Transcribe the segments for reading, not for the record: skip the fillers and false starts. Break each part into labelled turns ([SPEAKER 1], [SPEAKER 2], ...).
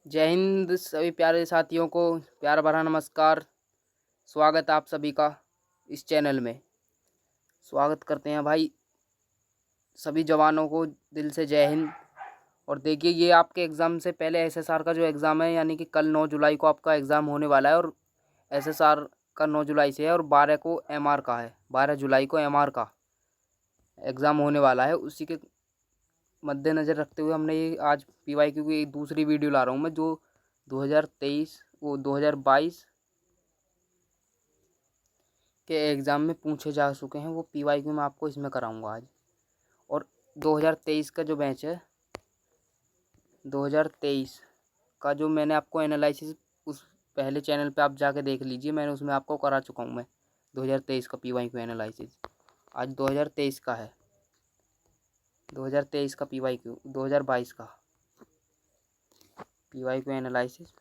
[SPEAKER 1] जय हिंद सभी प्यारे साथियों को प्यार भरा नमस्कार। स्वागत आप सभी का इस चैनल में। स्वागत करते हैं भाई सभी जवानों को दिल से जय हिंद। और देखिए ये आपके एग्ज़ाम से पहले एसएसआर का जो एग्ज़ाम है, यानी कि कल 9 जुलाई को आपका एग्ज़ाम होने वाला है। और एसएसआर का 9 जुलाई से है और 12 को एमआर का है। 12 जुलाई को एमआर का एग्ज़ाम होने वाला है। उसी के मद्देनज़र रखते हुए हमने ये आज पीवाईक्यू की दूसरी वीडियो ला रहा हूँ मैं, जो 2022 के एग्ज़ाम में पूछे जा चुके हैं। वो पीवाईक्यू में आपको इसमें कराऊंगा आज। और 2023 का जो बैच है, 2023 का जो मैंने आपको एनालिसिस उस पहले चैनल पे आप जाके देख लीजिए, मैंने उसमें आपको करा चुका हूँ मैं 2023 का पीवाईक्यू एनालिसिस। आज 2023 का है, 2023 का पीवाईक्यू, 2022 का पीवाईक्यू एनालिसिस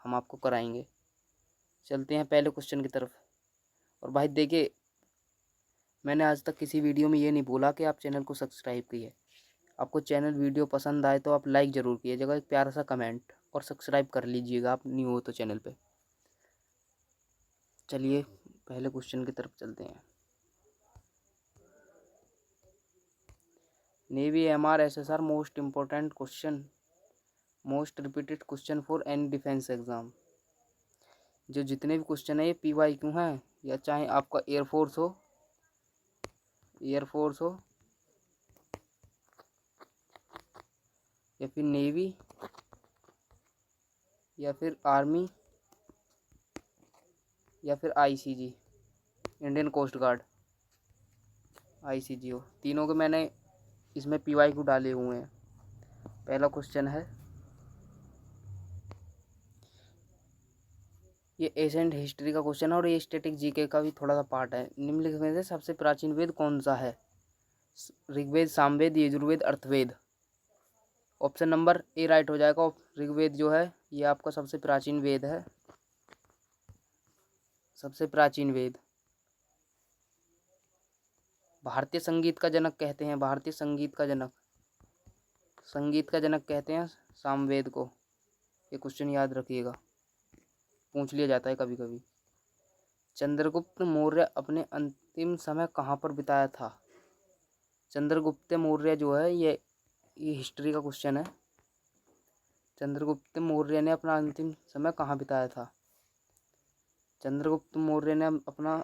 [SPEAKER 1] हम आपको कराएंगे। चलते हैं पहले क्वेश्चन की तरफ। और भाई देखिए, मैंने आज तक किसी वीडियो में ये नहीं बोला कि आप चैनल को सब्सक्राइब कीजिए। आपको चैनल वीडियो पसंद आए तो आप लाइक ज़रूर कीजिएगा, एक प्यारा सा कमेंट, और सब्सक्राइब कर लीजिएगा आप न्यू हो तो चैनल पे। चलिए पहले क्वेश्चन की तरफ चलते हैं। Navy MR SSR most important question, most repeated question for any defence exam. जो जितने भी क्वेश्चन है ये पीवाईक्यू हैं, या चाहे आपका एयरफोर्स हो या फिर नेवी या फिर आर्मी या फिर ICG, Indian coast guard, ICG हो, तीनों के मैंने इसमें पीवाईक्यू डाले हुए हैं। पहला क्वेश्चन है, ये एशियंट हिस्ट्री का क्वेश्चन है और ये स्टैटिक जीके का भी थोड़ा सा पार्ट है। निम्नलिखित में से सबसे प्राचीन वेद कौन सा है? Rigveda, Samaveda, Yajurveda, Atharvaveda. Option number A right हो जाएगा। ऋग्वेद जो है ये आपका सबसे प्राचीन वेद है, सबसे प्राचीन वेद। भारतीय संगीत का जनक कहते हैं, भारतीय संगीत का जनक, संगीत का जनक कहते हैं सामवेद को। ये क्वेश्चन याद रखिएगा, पूछ लिया जाता है कभी कभी। चंद्रगुप्त मौर्य अपने अंतिम समय कहाँ पर बिताया था? चंद्रगुप्त मौर्य जो है ये हिस्ट्री का क्वेश्चन है। चंद्रगुप्त मौर्य ने अपना अंतिम समय कहाँ बिताया था? चंद्रगुप्त मौर्य ने अपना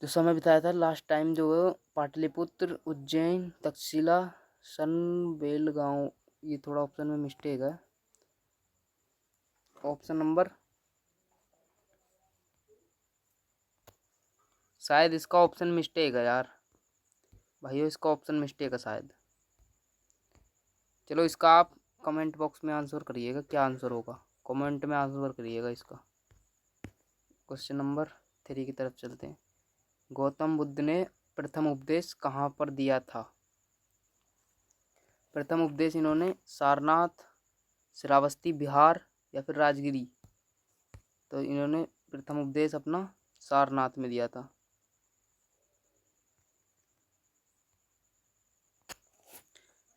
[SPEAKER 1] जो समय बिताया था लास्ट टाइम, जो है पाटलिपुत्र, उज्जैन, तक्षशिला, सन, बेलगांव। ये थोड़ा ऑप्शन में मिस्टेक है। ऑप्शन नंबर, शायद इसका ऑप्शन मिस्टेक है यार भाइयों, इसका ऑप्शन मिस्टेक है शायद। चलो इसका आप कमेंट बॉक्स में आंसर करिएगा, क्या आंसर होगा कमेंट में आंसर करिएगा इसका। क्वेश्चन नंबर 3 की तरफ चलते हैं। गौतम बुद्ध ने प्रथम उपदेश कहाँ पर दिया था? प्रथम उपदेश इन्होंने सारनाथ, श्रावस्ती, बिहार या फिर राजगिरी। तो इन्होंने प्रथम उपदेश अपना सारनाथ में दिया था।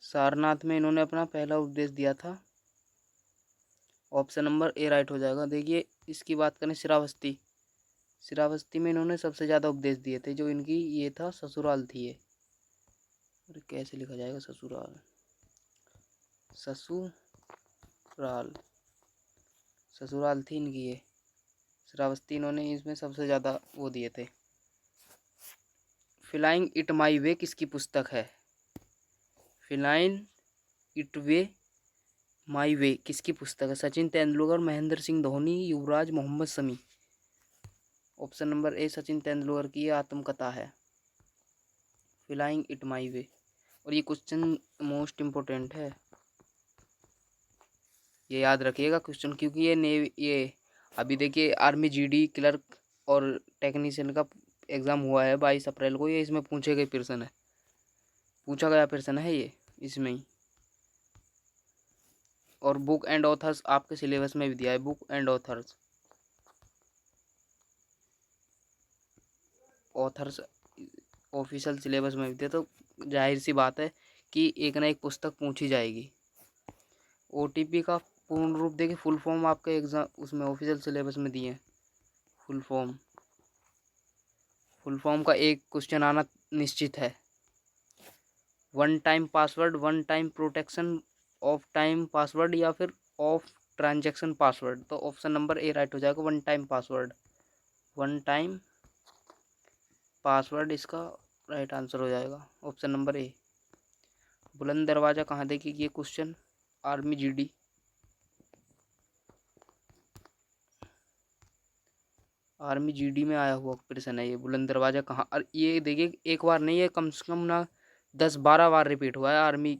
[SPEAKER 1] सारनाथ में इन्होंने अपना पहला उपदेश दिया था। ऑप्शन नंबर ए राइट हो जाएगा। देखिए इसकी बात करें श्रावस्ती, श्रावस्ती में इन्होंने सबसे ज़्यादा उपदेश दिए थे। जो इनकी ये था ससुराल थी ये, और कैसे लिखा जाएगा ससुराल, ससुराल, ससुराल थी इनकी ये श्रावस्ती। इन्होंने इसमें सबसे ज़्यादा वो दिए थे। फ्लाइंग इट माई वे किसकी पुस्तक है? फ्लाइंग इट वे माई वे किसकी पुस्तक है? Sachin Tendulkar, Mahendra Singh Dhoni, Yuvraj, Mohammed Shami. Option number A Sachin Tendulkar की आत्मकथा है फ्लाइंग इट माई वे। और ये क्वेश्चन मोस्ट इम्पोर्टेंट है, ये याद रखिएगा क्वेश्चन, क्योंकि ये अभी देखिए आर्मी जीडी क्लर्क और टेक्नीशियन का एग्ज़ाम हुआ है 22 अप्रैल को। ये इसमें पूछे गए प्रश्न है, पूछा गया प्रश्न है ये इसमें ही। और बुक एंड ऑथर्स आपके सिलेबस में भी दिया है, book and authors, authors official syllabus में भी दिया। तो जाहिर सी बात है कि एक ना एक पुस्तक पूछी जाएगी। ओटीपी का पूर्ण रूप देखिए, फुल फॉर्म आपके एग्जाम उसमें ऑफिशियल सिलेबस में दिए हैं। फुल फॉर्म का एक क्वेश्चन आना निश्चित है। One time password, one time protection, of time password या फिर ऑफ ट्रांजैक्शन पासवर्ड। तो ऑप्शन नंबर ए राइट हो जाएगा, one time password. One time password इसका राइट आंसर हो जाएगा, ऑप्शन नंबर ए। बुलंद दरवाज़ा कहाँ देखिए ये question, army GD. Army GD में आया हुआ प्रश्न है ये, बुलंद दरवाज़ा कहाँ। और ये देखिए एक बार नहीं है, कम से कम ना 10-12 बार रिपीट हुआ है आर्मी।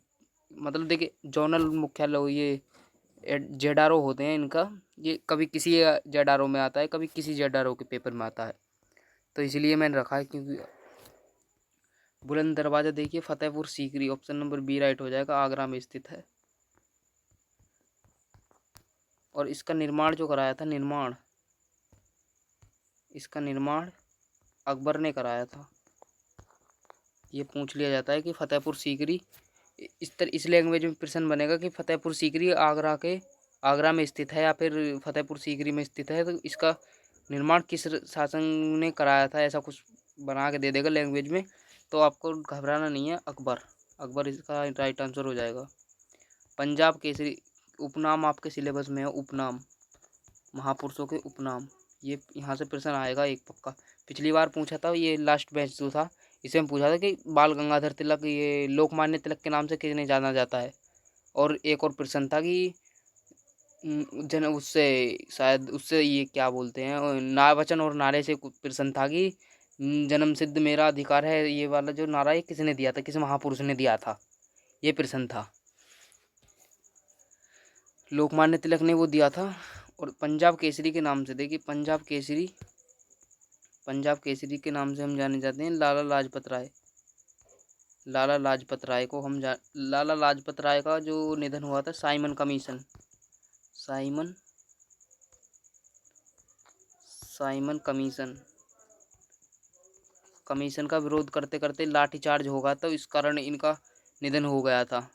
[SPEAKER 1] मतलब देखिए जोनल मुख्यालय ये जेडारो होते हैं इनका, ये कभी किसी जेडारो में आता है, कभी किसी जेडारो के पेपर में आता है, तो इसलिए मैंने रखा है। क्योंकि बुलंद दरवाज़ा देखिए Fatehpur Sikri, option number B right हो जाएगा, आगरा में स्थित है। और इसका निर्माण जो कराया था, इसका निर्माण अकबर ने कराया था। ये पूछ लिया जाता है कि फतेहपुर सीकरी, इस लैंग्वेज में प्रश्न बनेगा कि फतेहपुर सीकरी आगरा में स्थित है या फिर फतेहपुर सीकरी में स्थित है, तो इसका निर्माण किस शासन ने कराया था, ऐसा कुछ बना के दे देगा लैंग्वेज में। तो आपको घबराना नहीं है, अकबर इसका राइट आंसर हो जाएगा। पंजाब केसरी उपनाम आपके सिलेबस में है, उपनाम, महापुरुषों के उपनाम। ये यहाँ से प्रश्न आएगा एक पक्का। पिछली बार पूछा था, ये लास्ट बैच जो था, इसमें पूछा था कि बाल गंगाधर तिलक, ये लोकमान्य तिलक के नाम से किन्हें जाना जाता है। और एक और प्रश्न था कि जन उससे शायद उससे ये क्या बोलते हैं, वचन और नारे से प्रश्न था कि जन्म सिद्ध मेरा अधिकार है, ये वाला जो नारा है किसने दिया था, किस महापुरुष ने दिया था, ये प्रश्न था। लोकमान्य तिलक ने वो दिया था। और पंजाब केसरी के नाम से देखिए, पंजाब केसरी के नाम से हम जाने जाते हैं लाला लाजपत राय। लाला लाजपत राय को हम लाला लाजपत राय का जो निधन हुआ था, साइमन कमीशन का विरोध करते करते लाठीचार्ज होगा, तो इस कारण इनका निधन हो गया था।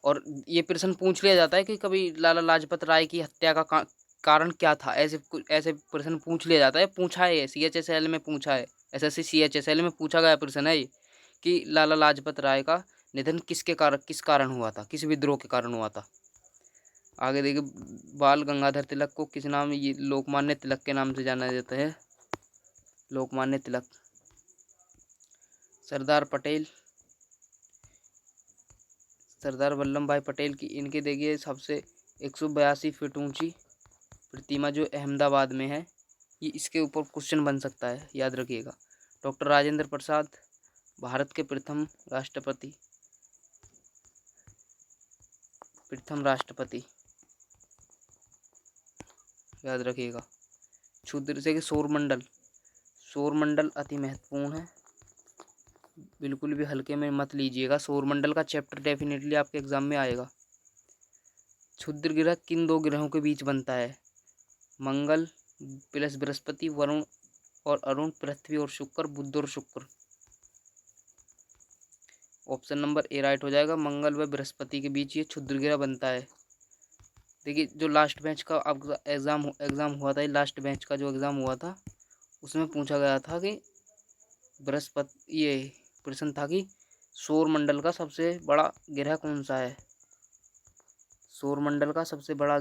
[SPEAKER 1] और ये प्रश्न पूछ लिया जाता है कि कभी लाला लाजपत राय की हत्या का कारण क्या था, ऐसे प्रश्न पूछ लिया जाता है। पूछा है CHSL में, पूछा है SSC CHSL में पूछा गया प्रश्न है कि लाला लाजपत राय का निधन किस कारण हुआ था, किस विद्रोह के कारण हुआ था। आगे देखिए, बाल गंगाधर तिलक को किस नाम, ये लोकमान्य तिलक के नाम से जाना जाता है, लोकमान्य तिलक। सरदार वल्लभ भाई पटेल की, इनके देखिए सबसे 182 फीट ऊंची प्रतिमा जो अहमदाबाद में है, ये इसके ऊपर क्वेश्चन बन सकता है, याद रखिएगा। डॉक्टर राजेंद्र प्रसाद भारत के प्रथम राष्ट्रपति, याद रखिएगा। क्षुद्र से कि सौरमंडल अति महत्वपूर्ण है, बिल्कुल भी हल्के में मत लीजिएगा। सौरमंडल का चैप्टर डेफिनेटली आपके एग्जाम में आएगा। क्षुद्र ग्रह किन दो ग्रहों के बीच बनता है, मंगल प्लस बृहस्पति, वरुण और अरुण, पृथ्वी और शुक्र, बुध और शुक्र। ऑप्शन नंबर ए राइट हो जाएगा, मंगल व बृहस्पति के बीच ये क्षुद्र ग्रह बनता है। देखिए जो लास्ट बैच का एग्ज़ाम हुआ था, लास्ट बैच का जो एग्ज़ाम हुआ था, उसमें पूछा गया था कि बृहस्पति, ये प्रश्न था कि सौरमंडल का सबसे बड़ा ग्रह कौन सा है, सौरमंडल का सबसे बड़ा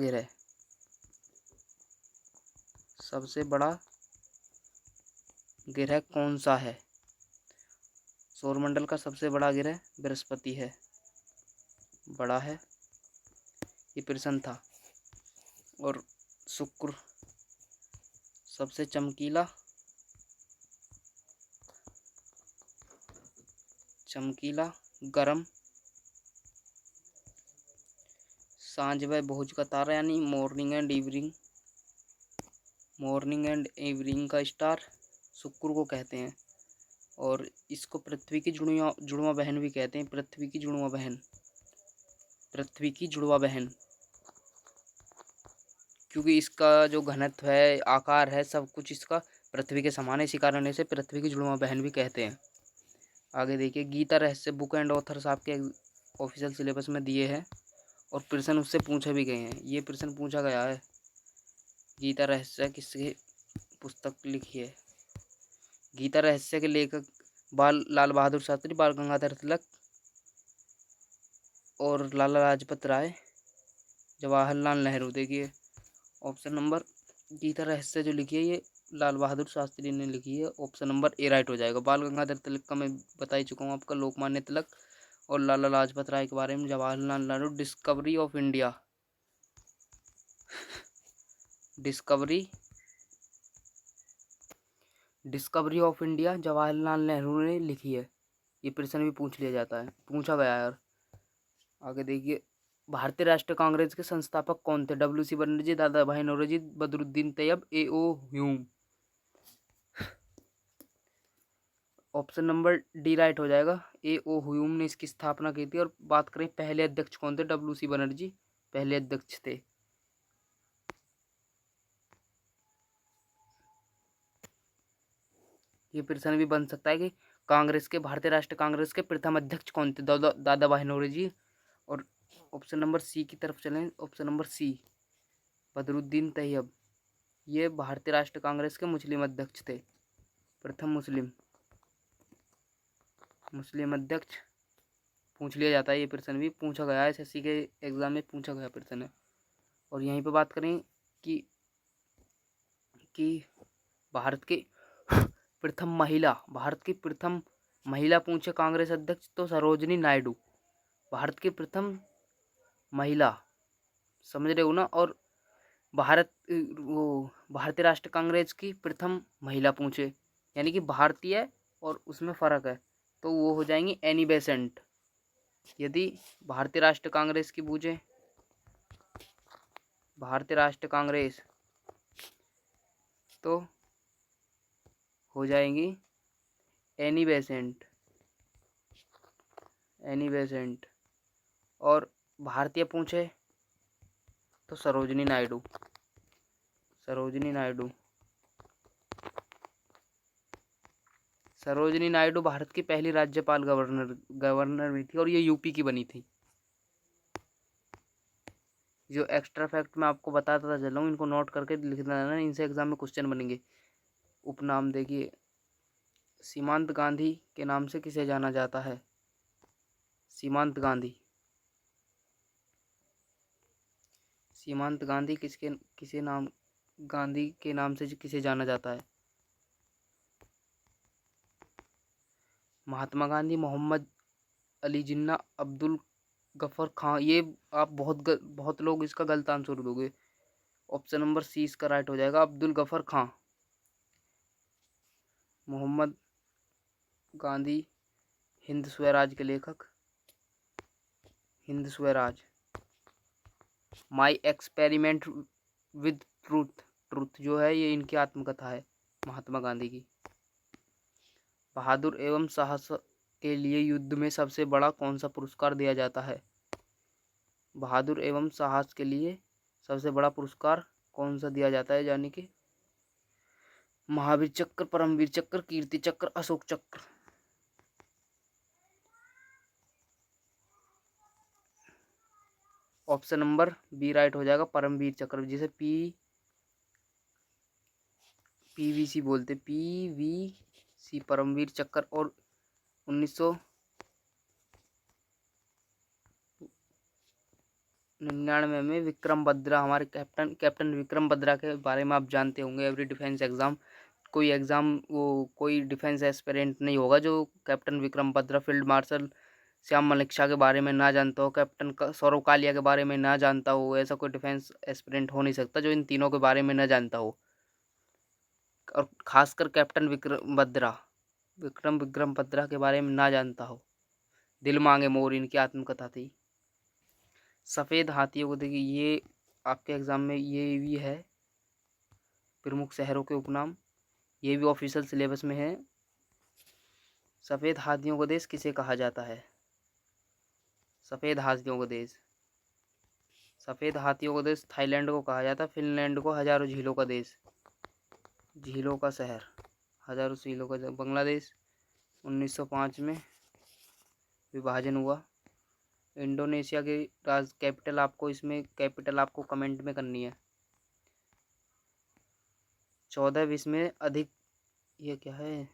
[SPEAKER 1] ग्रह कौन सा है। सौरमंडल का सबसे बड़ा ग्रह बृहस्पति है, बड़ा है, ये प्रश्न था। और शुक्र सबसे चमकीला गर्म सांझ व भोज का तारा, यानी मॉर्निंग एंड इवनिंग का स्टार शुक्र को कहते हैं। और इसको पृथ्वी की जुड़वा बहन भी कहते हैं, पृथ्वी की जुड़वा बहन, क्योंकि इसका जो घनत्व है, आकार है, सब कुछ इसका पृथ्वी के समान है, इसी कारण इसे पृथ्वी की जुड़वा बहन भी कहते हैं। आगे देखिए, गीता रहस्य बुक एंड ऑथर्स आपके ऑफिशियल सिलेबस में दिए हैं, और प्रश्न उससे पूछे भी गए हैं। ये प्रश्न पूछा गया है। गीता रहस्य किसकी पुस्तक लिखी है? गीता रहस्य के लेखक लाल बहादुर शास्त्री, बाल गंगाधर तिलक और लाला लाजपत राय, जवाहरलाल नेहरू। देखिए ऑप्शन नंबर, गीता रहस्य जो लिखी है ये लाल बहादुर शास्त्री ने लिखी है। ऑप्शन नंबर ए राइट हो जाएगा। बाल गंगाधर तिलक का मैं बता ही चुका हूँ आपका, लोकमान्य तिलक और लाला लाजपत राय के बारे में Jawaharlal Nehru. Discovery of India, discovery of India Jawaharlal Nehru ने लिखी है। ये प्रश्न भी पूछ लिया जाता है, पूछा गया है। आगे देखिए, भारतीय राष्ट्रीय कांग्रेस के संस्थापक कौन थे? WC Banerjee, Dadabhai Naoroji, Badruddin Tyab, AO Hume. Option number D right हो जाएगा। AO ह्यूम ने इसकी स्थापना की थी। और बात करें पहले अध्यक्ष कौन थे? WC बनर्जी पहले अध्यक्ष थे। ये प्रश्न भी बन सकता है कि कांग्रेस के, भारतीय राष्ट्रीय कांग्रेस के प्रथम अध्यक्ष कौन थे? दादा भाई नौरोजी। और ऑप्शन नंबर सी की तरफ चलें, option number C, Badruddin Tayyab. ये भारतीय राष्ट्रीय कांग्रेस के मुस्लिम अध्यक्ष थे, प्रथम मुस्लिम अध्यक्ष। पूछ लिया जाता है, ये प्रश्न भी पूछा गया है, SSC के एग्जाम में पूछा गया प्रश्न है। और यहीं पे बात करें कि भारत की प्रथम महिला पूछे कांग्रेस अध्यक्ष तो सरोजनी नायडू, भारत की प्रथम महिला, समझ रहे हो ना। और भारतीय राष्ट्रीय कांग्रेस की प्रथम महिला पूछे, यानी कि भारतीय और उसमें फ़र्क है, तो वो हो जाएंगी एनी बेसेंट। यदि भारतीय राष्ट्रीय कांग्रेस की पूछे, भारतीय राष्ट्रीय कांग्रेस, तो हो जाएंगी एनी बेसेंट। और भारतीय पूछे तो सरोजनी नायडू भारत की पहली राज्यपाल गवर्नर भी थी, और ये यूपी की बनी थी। जो एक्स्ट्रा फैक्ट मैं आपको बताता चल रहा हूँ, इनको नोट करके लिख देना, इनसे एग्जाम में क्वेश्चन बनेंगे। उपनाम देखिए, सीमांत गांधी के नाम से किसे जाना जाता है? सीमांत गांधी गांधी के नाम से किसे जाना जाता है? महात्मा गांधी, मोहम्मद अली जिन्ना, अब्दुल गफर खां। ये आप बहुत लोग इसका गलत आंसर दोगे। ऑप्शन नंबर सी इसका राइट हो जाएगा, अब्दुल गफर खां। मोहम्मद गांधी हिंद स्वराज के लेखक, Hind Swaraj, my experiment with truth जो है ये इनकी आत्मकथा है, महात्मा गांधी की। बहादुर एवं साहस के लिए युद्ध में सबसे बड़ा कौन सा पुरस्कार दिया जाता है? बहादुर एवं साहस के लिए सबसे बड़ा पुरस्कार कौन सा दिया जाता है? यानी कि महावीर चक्र, परमवीर चक्र, कीर्ति चक्र, अशोक चक्र। ऑप्शन नंबर बी राइट हो जाएगा, परमवीर चक्र, जिसे PVC बोलते, PVC परमवीर चक्र। और 1999 में विक्रम बद्रा, हमारे कैप्टन विक्रम बद्रा के बारे में आप जानते होंगे। एवरी डिफेंस एग्जाम, कोई डिफेंस एस्पिरेंट नहीं होगा जो captain Vikram Bhadra, field marshal Shyam Malik के बारे में ना जानता हो, कैप्टन सौरव कालिया के बारे में ना जानता हो। ऐसा कोई डिफेंस एस्पिरेंट हो नहीं सकता जो इन तीनों के बारे में ना जानता हो। और खासकर कैप्टन विक्रम बद्रा के बारे में ना जानता हो। दिल मांगे मोर इनकी आत्मकथा थी। सफ़ेद हाथियों को देखिए, ये आपके एग्जाम में ये भी है, प्रमुख शहरों के उपनाम, ये भी ऑफिशियल सिलेबस में है। सफ़ेद हाथियों का देश किसे कहा जाता है? सफ़ेद हाथियों का देश थाईलैंड को कहा जाता है। फिनलैंड को हजारों झीलों का देश, झीलों का शहर, हजारों झीलों का। बांग्लादेश 1905 में विभाजन हुआ। इंडोनेशिया की राज कैपिटल आपको इसमें कैपिटल आपको कमेंट में करनी है। 14 विश्व में अधिक, ये क्या है,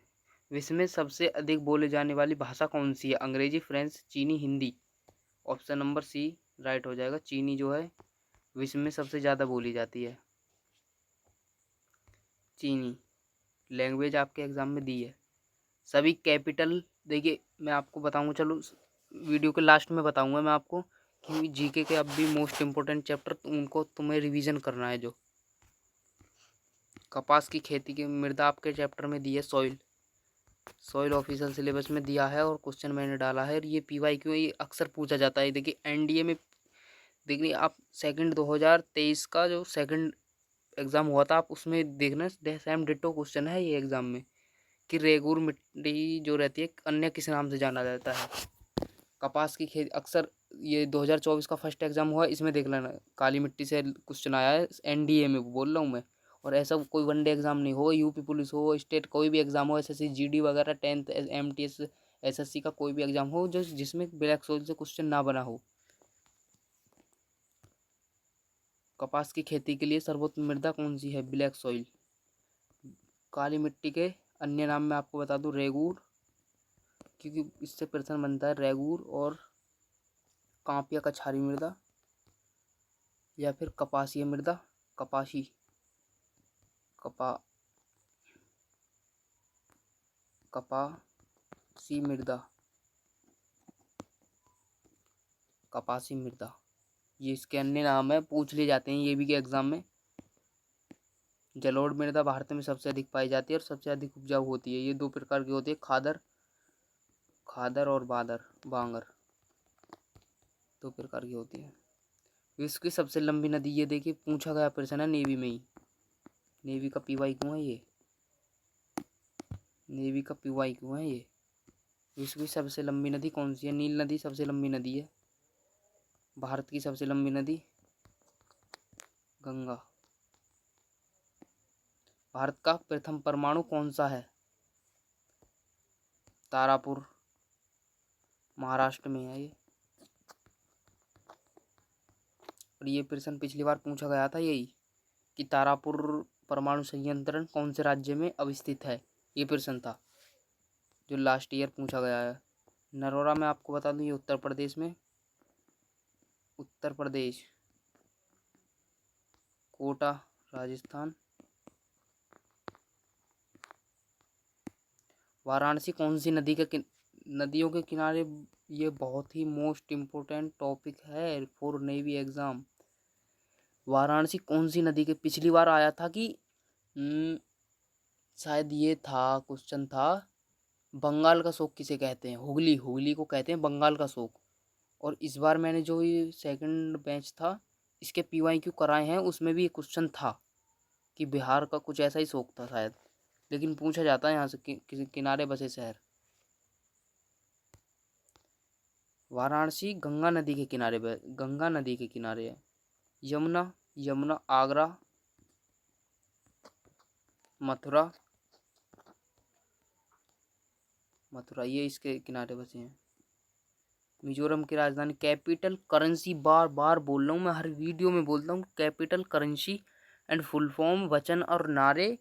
[SPEAKER 1] विश्व में सबसे अधिक बोले जाने वाली भाषा कौन सी है? Angrezi, French, Chini, Hindi. Option number C right हो जाएगा। चीनी जो है विश्व में सबसे ज़्यादा बोली जाती है। चीनी लैंग्वेज आपके एग्ज़ाम में दी है। सभी कैपिटल देखिए मैं आपको बताऊंगा, चलो वीडियो के लास्ट में बताऊंगा मैं आपको कि जीके के अब भी मोस्ट इम्पोर्टेंट चैप्टर उनको तुम्हें रिवीजन करना है। जो कपास की खेती की मृदा आपके चैप्टर में दी है, सॉइल ऑफिशियल सिलेबस में दिया है और क्वेश्चन मैंने डाला है। और ये PYQ ये अक्सर पूछा जाता है। देखिए एनडीए में देखिए आप सेकंड 2023 का जो सेकंड एग्ज़ाम हुआ था आप उसमें देखना, सेम डिट्टो क्वेश्चन है ये एग्ज़ाम में कि रेगुर मिट्टी जो रहती है अन्य किस नाम से जाना जाता है। कपास की खेती अक्सर ये 2024 का फर्स्ट एग्ज़ाम हुआ, इसमें देख लेना काली मिट्टी से क्वेश्चन आया है एनडीए में, बोल रहा हूँ मैं। और ऐसा कोई वनडे एग्ज़ाम नहीं हो, यूपी पुलिस हो, स्टेट कोई भी एग्ज़ाम हो, SSC GD वगैरह 10th MTS SSC का कोई भी एग्ज़ाम हो जो जिसमें ब्लैक सोइल से क्वेश्चन ना बना हो। कपास की खेती के लिए सर्वोत्तम मृदा कौन सी है? Black soil. काली मिट्टी के अन्य नाम मैं आपको बता दूं रेगूर, क्योंकि इससे प्रश्न बनता है रेगूर, और कांपिया कछारी मृदा, या फिर कपासीय मृदा, कपासी कपा कपासी मृदा, कपासी मृदा, ये इसके अन्य नाम है, पूछ लिए जाते हैं ये भी के एग्जाम में। जलोढ़ मृदा भारत में सबसे अधिक पाई जाती है और सबसे अधिक उपजाऊ होती है। ये दो प्रकार की होती है, खादर और बांगर, दो प्रकार की होती है। विश्व की सबसे लंबी नदी, ये देखिए पूछा गया प्रश्न है नेवी में ही, नेवी का PYQ है ये, नेवी का PYQ है ये। विश्व की सबसे लंबी नदी कौन सी है? नील नदी सबसे लंबी नदी है। भारत की सबसे लंबी नदी गंगा। भारत का प्रथम परमाणु कौन सा है? तारापुर, महाराष्ट्र में है ये। और ये प्रश्न पिछली बार पूछा गया था यही कि तारापुर परमाणु संयंत्र कौन से राज्य में अवस्थित है, ये प्रश्न था जो लास्ट ईयर पूछा गया है। नरोरा में आपको बता दूं ये उत्तर प्रदेश में, उत्तर प्रदेश, कोटा राजस्थान। वाराणसी कौन सी नदियों के किनारे, ये बहुत ही मोस्ट इम्पोर्टेंट टॉपिक है फॉर नेवी एग्जाम। वाराणसी कौन सी नदी के, पिछली बार आया था कि शायद ये था क्वेश्चन था, बंगाल का शोक किसे कहते हैं? हुगली, हुगली को कहते हैं बंगाल का शोक। और इस बार मैंने जो ये सेकंड बैच था इसके PYQ कराए हैं, उसमें भी एक क्वेश्चन था कि बिहार का कुछ ऐसा ही शोक था शायद, लेकिन पूछा जाता है यहाँ से किसी किनारे बसे शहर। वाराणसी गंगा नदी के किनारे गंगा नदी के किनारे है। यमुना, यमुना आगरा, मथुरा, मथुरा ये इसके किनारे बसे हैं। मिजोरम की राजधानी, कैपिटल करेंसी, बार बार बोल रहा हूँ मैं, हर वीडियो में बोलता हूँ capital currency and full form, वचन और नारे,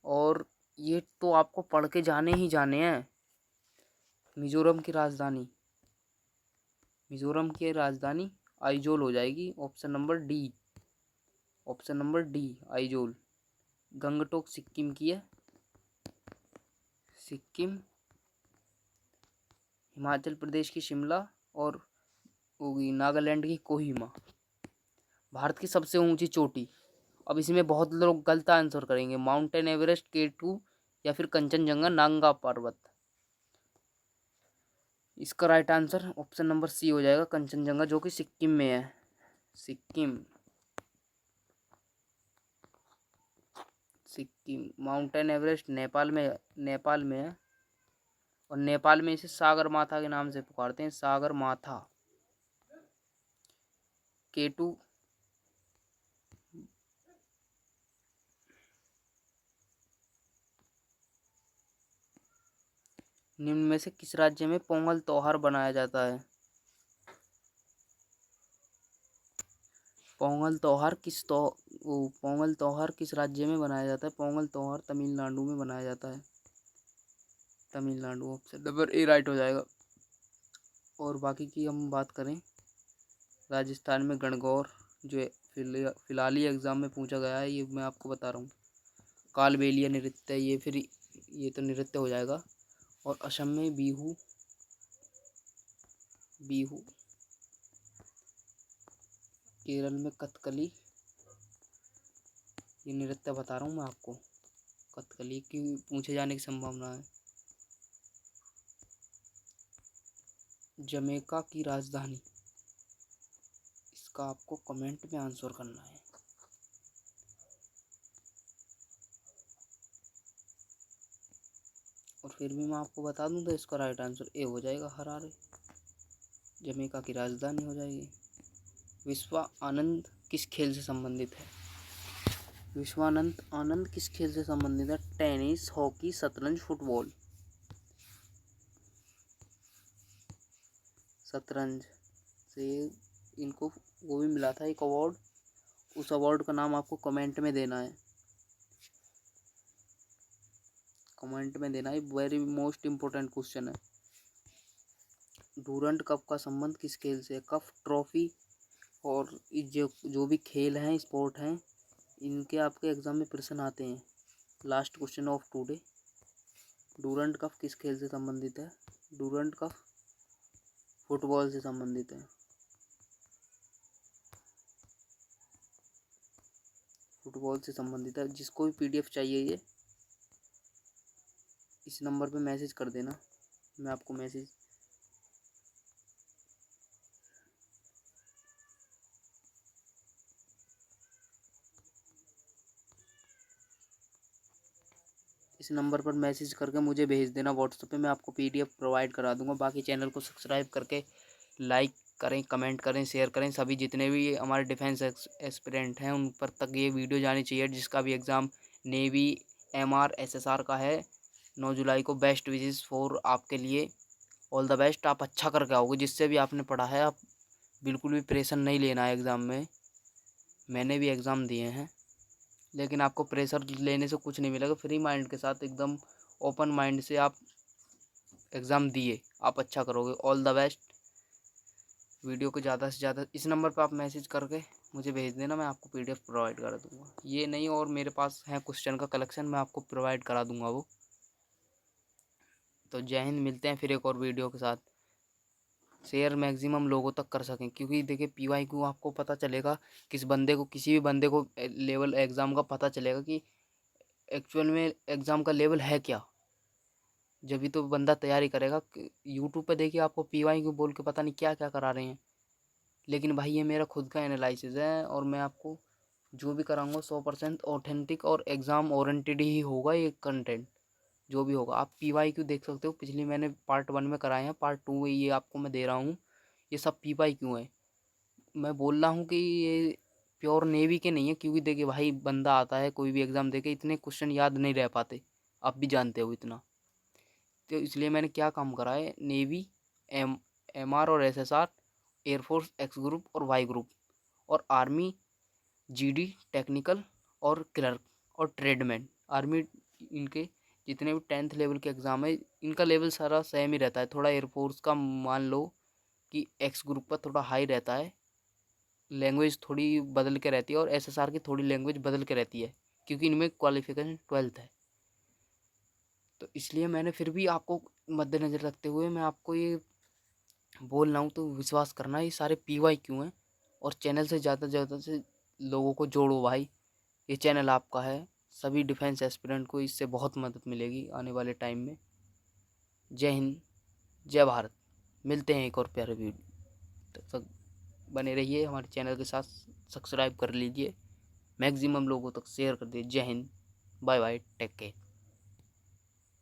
[SPEAKER 1] और ये तो आपको पढ़ के जाने ही जाने हैं। मिजोरम की राजधानी, मिजोरम की राजधानी आइजोल हो जाएगी। Option number D, option number D Aizawl. Gangtok Sikkim की है, सिक्किम। हिमाचल प्रदेश की शिमला, और होगी नागालैंड की कोहिमा। भारत की सबसे ऊंची चोटी, अब इसमें बहुत लोग गलत आंसर करेंगे, माउंटेन एवरेस्ट, K2, या फिर कंचनजंगा नांगा पर्वत। इसका right answer option number C हो जाएगा, कंचनजंगा, जो कि सिक्किम में है। सिक्किम, सिक्किम। माउंटेन एवरेस्ट नेपाल में, नेपाल में है, और नेपाल में इसे सागर माथा के नाम से पुकारते हैं, सागर माथा। K2, निम्न में से किस राज्य में पोंगल त्योहार बनाया जाता है? पोंगल त्योहार किस राज्य में मनाया जाता है? पोंगल त्योहार तमिलनाडु में मनाया जाता है। Tamil Nadu option number A right हो जाएगा। और बाकी की हम बात करें, राजस्थान में गणगौर जो है फिलहाल ही एग्ज़ाम में पूछा गया है, ये मैं आपको बता रहा हूँ। कालबेलिया नृत्य, ये तो नृत्य हो जाएगा। और असम में बिहू, केरल में कथकली, ये नृत्य बता रहा हूँ मैं आपको। कथकली की पूछे जाने की संभावना है। जमैका की राजधानी, इसका आपको कमेंट में आंसर करना है। और फिर भी मैं आपको बता दूं तो इसका राइट आंसर ए हो जाएगा, हरारे। जमैका की राजधानी हो जाएगी। विश्वानंद किस खेल से संबंधित है? विश्वानंद आनंद किस खेल से संबंधित है? टेनिस, हॉकी, शतरंज, फुटबॉल। शतरंज से इनको वो भी मिला था एक अवार्ड, उस अवार्ड का नाम आपको कमेंट में देना है। वेरी मोस्ट इम्पोर्टेंट क्वेश्चन है। डूरंट कप का संबंध किस खेल से है? कप, ट्रॉफी और जो भी खेल हैं, स्पोर्ट हैं, इनके आपके एग्जाम में प्रश्न आते हैं। Last question of today, Durand cup किस खेल से संबंधित है? डूरंट कप फुटबॉल से संबंधित है। फुटबॉल से संबंधित है। जिसको भी पीडीएफ चाहिए ये इस नंबर पे मैसेज कर देना, मैं आपको मैसेज इस नंबर पर मैसेज करके मुझे भेज देना व्हाट्सएप पे, मैं आपको पीडीएफ प्रोवाइड करा दूंगा। बाकी चैनल को सब्सक्राइब करके लाइक करें, कमेंट करें, शेयर करें। सभी जितने भी हमारे डिफेंस एस्पिरेंट हैं उन पर तक ये वीडियो जानी चाहिए। जिसका भी एग्ज़ाम नेवी, एमआर, एसएसआर का है 9 जुलाई को, बेस्ट विशेस फॉर आपके लिए। ऑल द बेस्ट, आप अच्छा करके आओगे। जिससे भी आपने पढ़ा है, आप बिल्कुल भी प्रेशर नहीं लेना है एग्ज़ाम में। मैंने भी एग्ज़ाम दिए हैं, लेकिन आपको प्रेशर लेने से कुछ नहीं मिलेगा। फ्री माइंड के साथ, एकदम ओपन माइंड से आप एग्ज़ाम दिए, आप अच्छा करोगे। All the best. वीडियो को ज़्यादा से ज़्यादा इस नंबर पर आप मैसेज करके मुझे भेज देना, मैं आपको पीडीएफ प्रोवाइड करा दूँगा। ये नहीं, और मेरे पास है क्वेश्चन का कलेक्शन, मैं आपको प्रोवाइड करा दूँगा वो। तो जय हिंद, मिलते हैं फिर एक और वीडियो के साथ। शेयर मैक्सिमम लोगों तक कर सकें, क्योंकि देखिए पीवाईक्यू आपको पता चलेगा, किसी भी बंदे को लेवल एग्ज़ाम का पता चलेगा कि एक्चुअल में एग्ज़ाम का लेवल है क्या। जब भी तो बंदा तैयारी करेगा। यूट्यूब पे देखिए आपको पीवाईक्यू बोल के पता नहीं क्या क्या करा रहे हैं, लेकिन भाई ये मेरा खुद का एनालिसिस है और मैं आपको जो भी कराऊंगा 100% ऑथेंटिक और एग्ज़ाम ओरिएंटेड ही होगा। ये कंटेंट जो भी होगा, आप पीवाईक्यू देख सकते हो। पिछली मैंने पार्ट 1 में कराए हैं, पार्ट 2 में ये आपको मैं दे रहा हूँ। ये सब पीवाईक्यू है। मैं बोल रहा हूँ कि ये प्योर नेवी के नहीं है, क्योंकि देखिए भाई बंदा आता है कोई भी एग्ज़ाम दे के, इतने क्वेश्चन याद नहीं रह पाते, आप भी जानते हो इतना। तो इसलिए मैंने क्या काम करा है, नेवी, एमआर और एसएसआर, एयरफोर्स एक्स ग्रुप और वाई ग्रुप, और आर्मी, जीडी, टेक्निकल और क्लर्क और ट्रेडमैन। आर्मी, इनके जितने भी 10th लेवल के एग्ज़ाम है, इनका लेवल सारा सेम ही रहता है। थोड़ा एयरफोर्स का मान लो कि एक्स ग्रुप का थोड़ा हाई रहता है, लैंग्वेज थोड़ी बदल के रहती है, और एसएसआर की थोड़ी लैंग्वेज बदल के रहती है, क्योंकि इनमें क्वालिफिकेशन 12th है। तो इसलिए मैंने फिर भी आपको मद्देनज़र रखते हुए मैं आपको ये बोल रहा हूँ, तो विश्वास करना, ये सारे पीवाईक्यू हैं। और चैनल से ज़्यादा से लोगों को जोड़ो भाई, ये चैनल आपका है। सभी डिफेंस एस्पिरेंट को इससे बहुत मदद मिलेगी आने वाले टाइम में। जय हिंद, जय भारत। मिलते हैं एक और प्यारे वीडियो, तब तक बने रहिए हमारे चैनल के साथ। सब्सक्राइब कर लीजिए, मैक्सिमम लोगों तक शेयर कर दीजिए। जय हिंद, बाय बाय, टेक केयर।